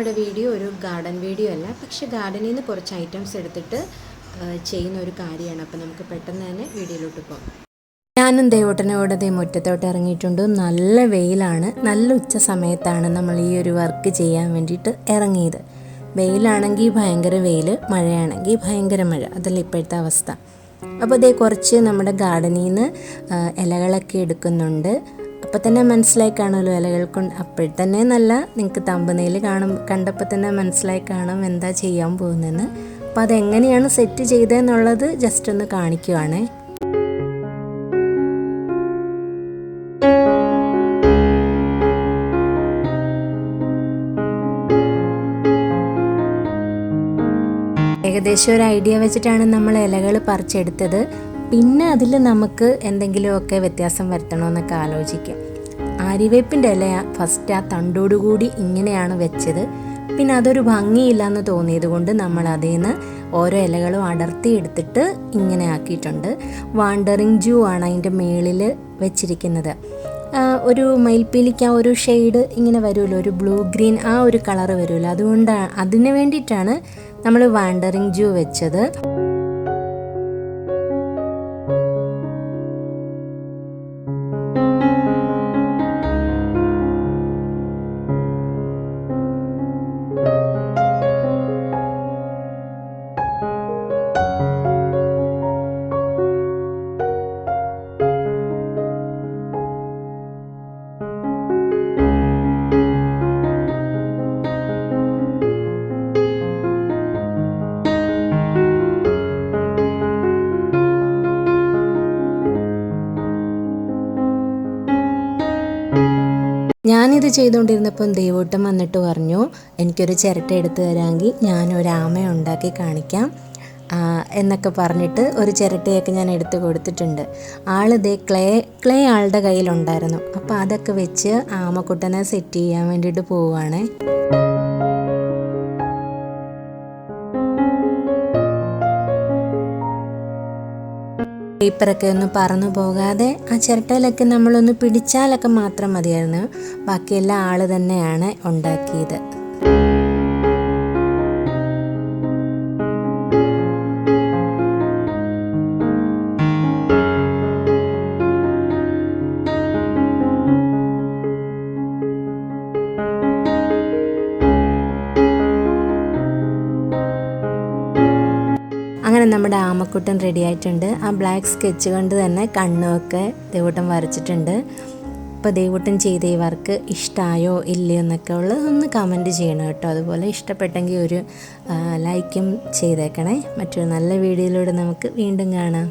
നമ്മുടെ വീഡിയോ ഒരു garden video അല്ല, പക്ഷേ ഗാർഡനിൽ നിന്ന് കുറച്ച് ഐറ്റംസ് എടുത്തിട്ട് ചെയ്യുന്ന ഒരു കാര്യമാണ്. അപ്പോൾ നമുക്ക് പെട്ടെന്ന് തന്നെ വീഡിയോയിലോട്ട് പോകാം. ഞാനും ദേവോട്ടനോട് മുറ്റത്തോട്ട് ഇറങ്ങിയിട്ടുണ്ട്. നല്ല വെയിലാണ്. നല്ല ഉച്ച സമയത്താണ് നമ്മൾ ഈ ഒരു വർക്ക് ചെയ്യാൻ വേണ്ടിയിട്ട് ഇറങ്ങിയത്. വെയിലാണെങ്കിൽ ഭയങ്കര വെയിൽ, മഴയാണെങ്കിൽ ഭയങ്കര മഴ. അതല്ല ഇപ്പോഴത്തെ അവസ്ഥ. അപ്പോൾ കുറച്ച് നമ്മുടെ ഗാർഡനിൽ നിന്ന് ഇലകളൊക്കെ എടുക്കുന്നുണ്ട്. അപ്പോൾ തന്നെ മനസ്സിലായി കാണുമല്ലോ ഇലകൾ കൊണ്ട്. അപ്പോഴത്തന്നെ നല്ല നിങ്ങൾക്ക് തമ്പനയിൽ കണ്ടപ്പോൾ തന്നെ മനസ്സിലായി കാണും എന്താ ചെയ്യാൻ പോകുന്നതെന്ന്. അപ്പോൾ അതെങ്ങനെയാണ് സെറ്റ് ചെയ്തതെന്നുള്ളത് ജസ്റ്റ് ഒന്ന് കാണിക്കുവാണേ. ഏകദേശം ഒരു ഐഡിയ വെച്ചിട്ടാണ് നമ്മൾ ഇലകൾ പറിച്ചെടുത്തത്. പിന്നെ അതിൽ നമുക്ക് എന്തെങ്കിലുമൊക്കെ വ്യത്യാസം വരുത്തണമെന്നൊക്കെ ആലോചിക്കും. ആര്യവേപ്പിൻ്റെ ഇല ഫസ്റ്റ് ആ തണ്ടോടുകൂടി ഇങ്ങനെയാണ് വെച്ചത്. പിന്നെ അതൊരു ഭംഗിയില്ലെന്ന് തോന്നിയത് കൊണ്ട് നമ്മൾ അതിൽ നിന്ന് ഓരോ ഇലകളും അടർത്തിയെടുത്തിട്ട് ഇങ്ങനെ ആക്കിയിട്ടുണ്ട്. വാണ്ടറിങ് ജൂ ആണ് അതിൻ്റെ മേളിൽ വെച്ചിരിക്കുന്നത്. ഒരു മയിൽപ്പീലിക്ക് ആ ഒരു ഷെയ്ഡ് ഇങ്ങനെ വരുമല്ലോ, ഒരു ബ്ലൂ ഗ്രീൻ ആ ഒരു കളറ് വരുമല്ലോ. അതുകൊണ്ടാണ്, അതിന് വേണ്ടിയിട്ടാണ് നമ്മൾ വാണ്ടറിങ് ജൂ വെച്ചത്. ഞാനിത് ചെയ്തുകൊണ്ടിരുന്നപ്പം ദേവൂട്ടൻ വന്നിട്ട് പറഞ്ഞു, എനിക്കൊരു ചിരട്ട എടുത്ത് തരാമെങ്കിൽ ഞാനൊരു ആമ ഉണ്ടാക്കി കാണിക്കാം എന്നൊക്കെ പറഞ്ഞിട്ട് ഒരു ചിരട്ടയൊക്കെ ഞാൻ എടുത്ത് കൊടുത്തിട്ടുണ്ട്. ക്ലേ ആളുടെ കയ്യിലുണ്ടായിരുന്നു. അപ്പോൾ അതൊക്കെ വെച്ച് ആമക്കുട്ടനെ സെറ്റ് ചെയ്യാൻ വേണ്ടിയിട്ട് പോവുകയാണേ. പേപ്പറൊക്കെ ഒന്ന് പറന്നു പോകാതെ ആ ചിരട്ടയിലൊക്കെ നമ്മളൊന്ന് പിടിച്ചാലൊക്കെ മാത്രം മതിയായിരുന്നു. ബാക്കിയെല്ലാം ആൾ തന്നെയാണ് ഉണ്ടാക്കിയത്. അങ്ങനെ നമ്മുടെ ആമക്കുട്ടൻ റെഡി ആയിട്ടുണ്ട്. ആ ബ്ലാക്ക് സ്കെച്ച് കൊണ്ട് തന്നെ കണ്ണുമൊക്കെ ദേവൂട്ടൻ വരച്ചിട്ടുണ്ട്. അപ്പോൾ ദേവൂട്ടൻ ചെയ്ത ഈ വർക്ക് ഇഷ്ടമായോ ഇല്ലയോ എന്നൊക്കെ ഉള്ളത് ഒന്ന് കമൻറ്റ് ചെയ്യണം കേട്ടോ. അതുപോലെ ഇഷ്ടപ്പെട്ടെങ്കിൽ ഒരു ലൈക്കും ചെയ്തേക്കണേ. മറ്റൊരു നല്ല വീഡിയോയിലൂടെ നമുക്ക് വീണ്ടും കാണാം.